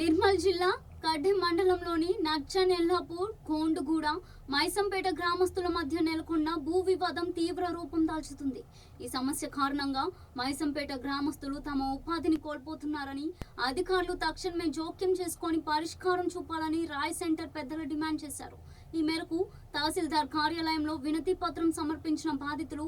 నిర్మల్ జిల్లా కడ్డె మండలంలోని నర్చన్ ఎల్లాపూర్ కోండుగూడ మైసంపేట గ్రామస్తుల మధ్య నెలకొన్న భూ వివాదం తీవ్ర రూపం దాల్చుతుంది. ఈ సమస్య కారణంగా మైసంపేట గ్రామస్తులు తమ ఉపాధిని కోల్పోతున్నారని అధికారులు తక్షణమే జోక్యం చేసుకొని పరిష్కారం చూపాలని రాయ్ సెంటర్ పెద్దలు డిమాండ్ చేశారు. ఈ మేరకు తహసీల్దార్ కార్యాలయంలో వినతి పత్రం సమర్పించిన బాధితులు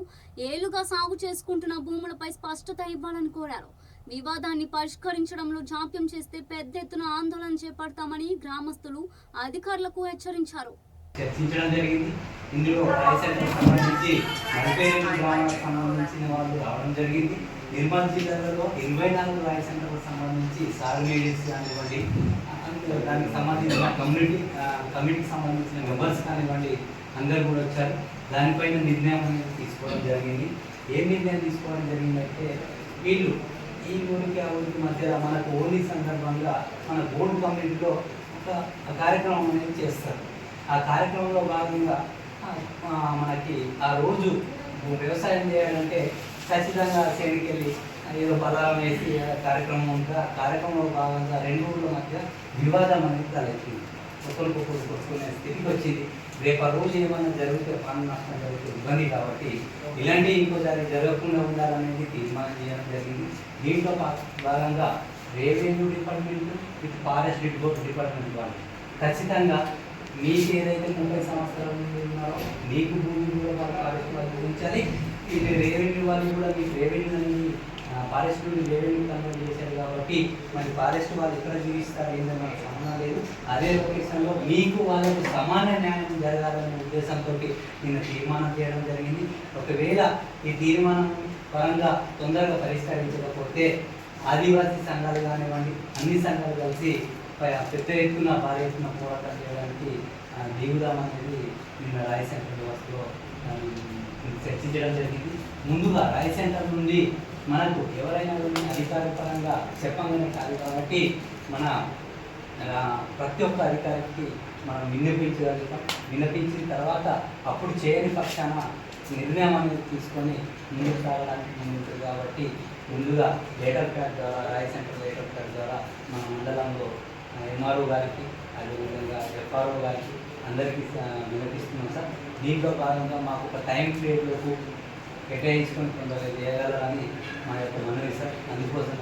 ఏళ్లుగా సాగు చేసుకుంటున్న భూములపై స్పష్టత ఇవ్వాలని కోరారు. వివాదాన్ని పరిష్కరించడంలో జాప్యం చేస్తే పెద్ద ఎత్తున ఆందోళన చేపడతామని గ్రామస్తులు అధికారులకు హెచ్చరించారు. చర్చించడం జరిగింది. ఇందులో రాయసెంటర్కి సంబంధించి 42 గ్రామాలకు సంబంధించిన వాళ్ళు రావడం జరిగింది. నిర్మల్ జిల్లాలో 24 రాయసెంటర్లకు సంబంధించి సాగునీరు కానివ్వండి, దానికి సంబంధించిన కమిటీకి సంబంధించిన మెంబర్స్ కానివ్వండి, అందరూ కూడా వచ్చారు. దానిపైన నిర్ణయం అనేది తీసుకోవడం జరిగింది. ఏ నిర్ణయం తీసుకోవడం జరిగిందంటే, వీళ్ళు ఈ ఊరికి ఆ ఊరికి మధ్య మనకు ఓన్లీ సందర్భంగా మన బోర్డు కమ్యూనిటీలో ఒక కార్యక్రమం అనేది చేస్తారు. ఆ కార్యక్రమంలో భాగంగా మనకి ఆ రోజు వ్యవసాయం చేయాలంటే ఖచ్చితంగా చేనికి వెళ్ళి ఏదో పదార్థం వేసి కార్యక్రమం ఉంటుంది. ఆ కార్యక్రమంలో భాగంగా రెండు ఊళ్ళ మధ్య వివాదం అనేది తలెత్తింది. ఒకరికొకరు కొట్టుకునే స్థితికి వచ్చింది. రేపు ఆ రోజు ఏమైనా జరిగితే ప్రాణ నష్టం జరిగితే ఇబ్బంది కాబట్టి ఇలాంటి ఇంకోసారి జరగకుండా ఉండాలనేది తీర్మానం చేయడం జరిగింది. దీంట్లో భాగంగా రెవెన్యూ డిపార్ట్మెంట్ ఇటు ఫారెస్ట్ డిపార్ట్మెంట్ వాళ్ళు ఖచ్చితంగా మీకు ఏదైతే 30 సంవత్సరాల నుండి ఉన్నారో మీకు భూమి కూడా వాళ్ళు ఫారెస్ట్ వాళ్ళు గురించాలి. ఇది రెవెన్యూ వాళ్ళు కూడా మీకు రెవెన్యూని ఫారెస్ట్ నుండి రెవెన్యూ కన్వర్ట్ చేశారు కాబట్టి మరి ఫారెస్ట్ వాళ్ళు ఎక్కడ జీవిస్తారు ఏంటంటే మనకు సంబంధం లేదు. అదే లొకేషన్లో మీకు వాళ్ళకు సమాన న్యాయం జరగాలనే ఉద్దేశంతో నేను తీర్మానం చేయడం జరిగింది. ఒకవేళ ఈ తీర్మానం పరంగా తొందరగా పరిష్కరించకపోతే ఆదివాసీ సంఘాలు కానివ్వండి, అన్ని సంఘాలు కలిసి పెద్ద ఎత్తున భారీ ఎత్తున పోరాటం చేయడానికి దిగుదాం అనేది నిన్న రాయ్ సెంటర్ వ్యవస్థలో చర్చించడం జరిగింది. ముందుగా రాయ్ సెంటర్ నుండి మనకు ఎవరైనా అధికారపరంగా చెప్పంగానే కాదు కాబట్టి మన ప్రతి ఒక్క అధికారికి మనం విన్నపించగలుగుతాం. విన్నపించిన తర్వాత అప్పుడు చేయని పక్షాన నిర్ణయం అనేది తీసుకొని ముందుకు సాగడానికి ముందుకు కాబట్టి ముందుగా లెటర్ ప్యాడ్ ద్వారా రాయ్ సెంటర్ లెటర్ ప్యాడ్ ద్వారా మన మండలంలో ఎంఆర్ఓ గారికి అదేవిధంగా ఎఫ్ఆర్ఓ గారికి అందరికీ వినిపిస్తున్నాం సార్. దీంట్లో భాగంగా మాకు ఒక టైం పీరియడ్లకు కేటాయించుకొని తొందరగా చేయగలరని మా యొక్క మనవి సార్. అందుకోసం